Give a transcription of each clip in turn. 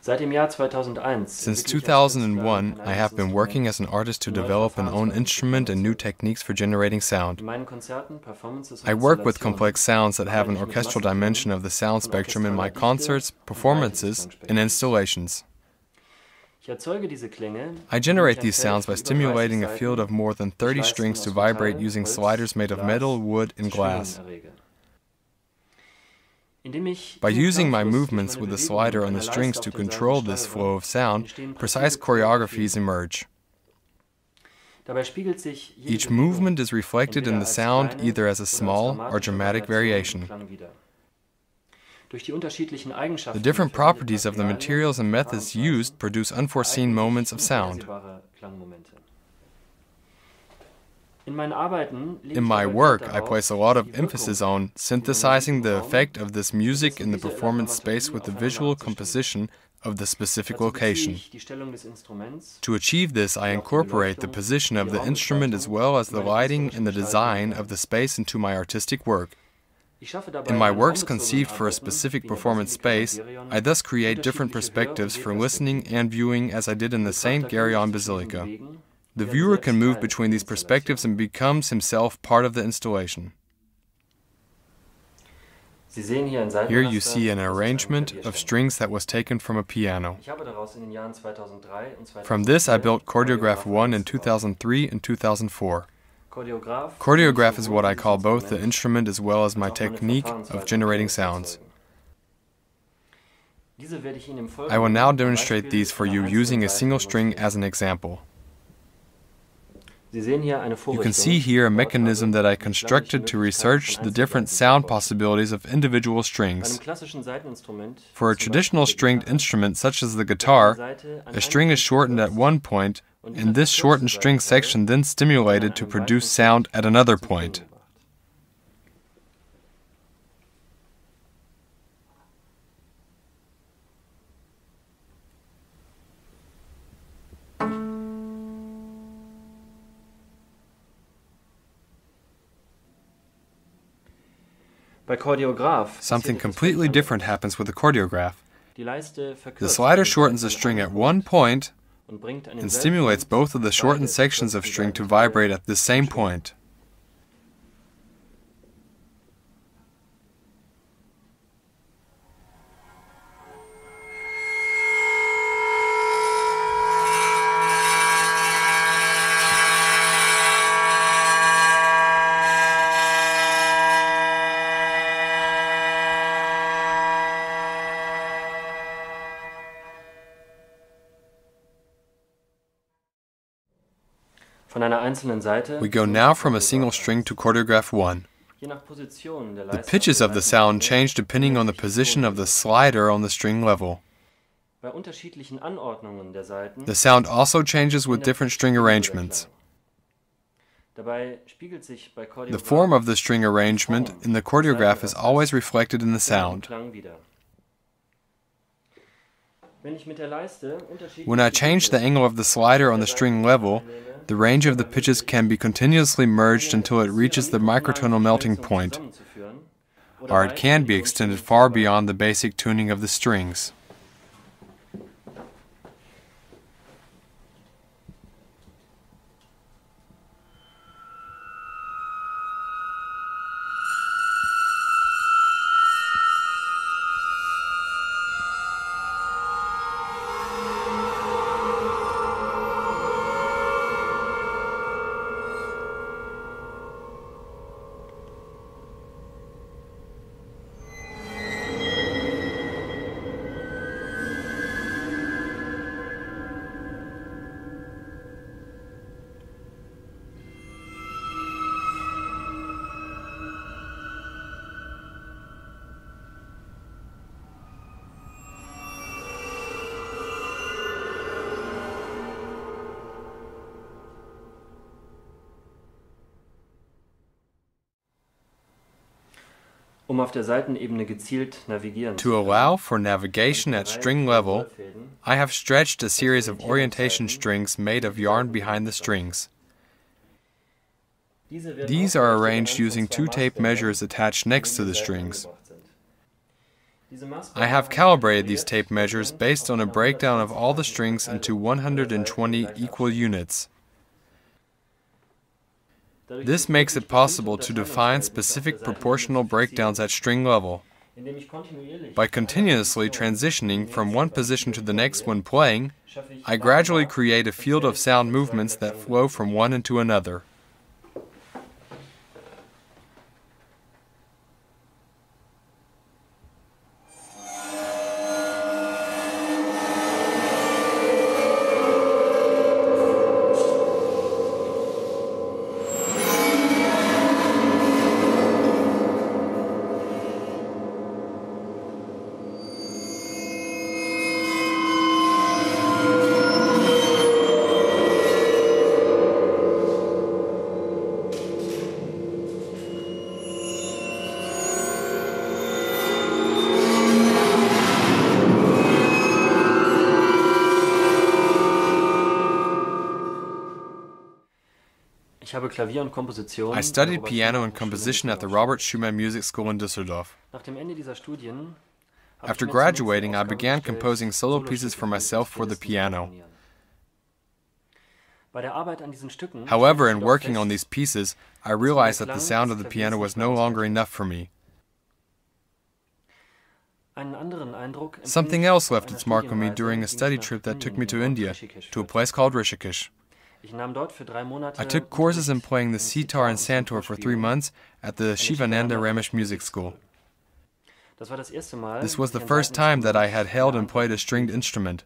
Since 2001, I have been working as an artist to develop an own instrument and new techniques for generating sound. I work with complex sounds that have an orchestral dimension of the sound spectrum in my concerts, performances, and installations. I generate these sounds by stimulating a field of more than 30 strings to vibrate using sliders made of metal, wood, and glass. By using my movements with the slider on the strings to control this flow of sound, precise choreographies emerge. Each movement is reflected in the sound either as a small or dramatic variation. The different properties of the materials and methods used produce unforeseen moments of sound. In my work, I place a lot of emphasis on synthesizing the effect of this music in the performance space with the visual composition of the specific location. To achieve this, I incorporate the position of the instrument as well as the lighting and the design of the space into my artistic work. In my works conceived for a specific performance space, I thus create different perspectives for listening and viewing as I did in the St. Gerion Basilica. The viewer can move between these perspectives and becomes himself part of the installation. Here you see an arrangement of strings that was taken from a piano. From this I built Chordeograph 1 in 2003 and 2004. Chordeograph is what I call both the instrument as well as my technique of generating sounds. I will now demonstrate these for you using a single string as an example. You can see here a mechanism that I constructed to research the different sound possibilities of individual strings. For a traditional stringed instrument such as the guitar, a string is shortened at one point, and this shortened string section then stimulated to produce sound at another point. Something completely different happens with the chordeograph. The slider shortens the string at one point and stimulates both of the shortened sections of string to vibrate at the same point. We go now from a single string to chordeograph 1. The pitches of the sound change depending on the position of the slider on the string level. The sound also changes with different string arrangements. The form of the string arrangement in the chordeograph is always reflected in the sound. When I change the angle of the slider on the string level, the range of the pitches can be continuously merged until it reaches the microtonal melting point, or it can be extended far beyond the basic tuning of the strings. To allow for navigation at string level, I have stretched a series of orientation strings made of yarn behind the strings. These are arranged using two tape measures attached next to the strings. I have calibrated these tape measures based on a breakdown of all the strings into 120 equal units. This makes it possible to define specific proportional breakdowns at string level. By continuously transitioning from one position to the next when playing, I gradually create a field of sound movements that flow from one into another. I studied piano and composition at the Robert Schumann Music School in Düsseldorf. After graduating, I began composing solo pieces for myself for the piano. However, in working on these pieces, I realized that the sound of the piano was no longer enough for me. Something else left its mark on me during a study trip that took me to India, to a place called Rishikesh. I took courses in playing the sitar and santur for 3 months at the Shivananda Ramesh Music School. This was the first time that I had held and played a stringed instrument.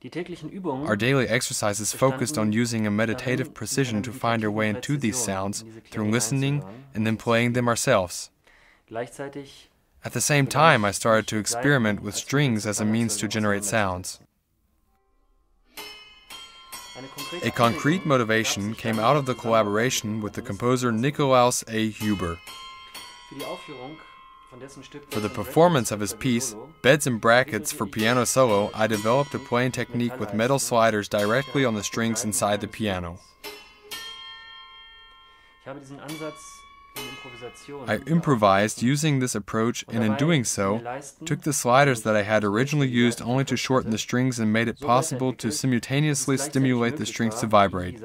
Our daily exercises focused on using a meditative precision to find our way into these sounds through listening and then playing them ourselves. At the same time, I started to experiment with strings as a means to generate sounds. A concrete motivation came out of the collaboration with the composer Nikolaus A. Huber. For the performance of his piece, Beds and Brackets for Piano Solo, I developed a playing technique with metal sliders directly on the strings inside the piano. I improvised using this approach, and in doing so, took the sliders that I had originally used only to shorten the strings and made it possible to simultaneously stimulate the strings to vibrate.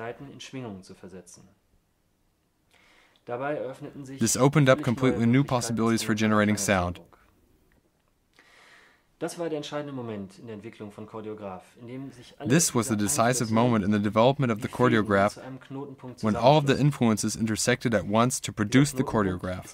This opened up completely new possibilities for generating sound. This was the decisive moment in the development of the Chordeograph, when all of the influences intersected at once to produce the Chordeograph.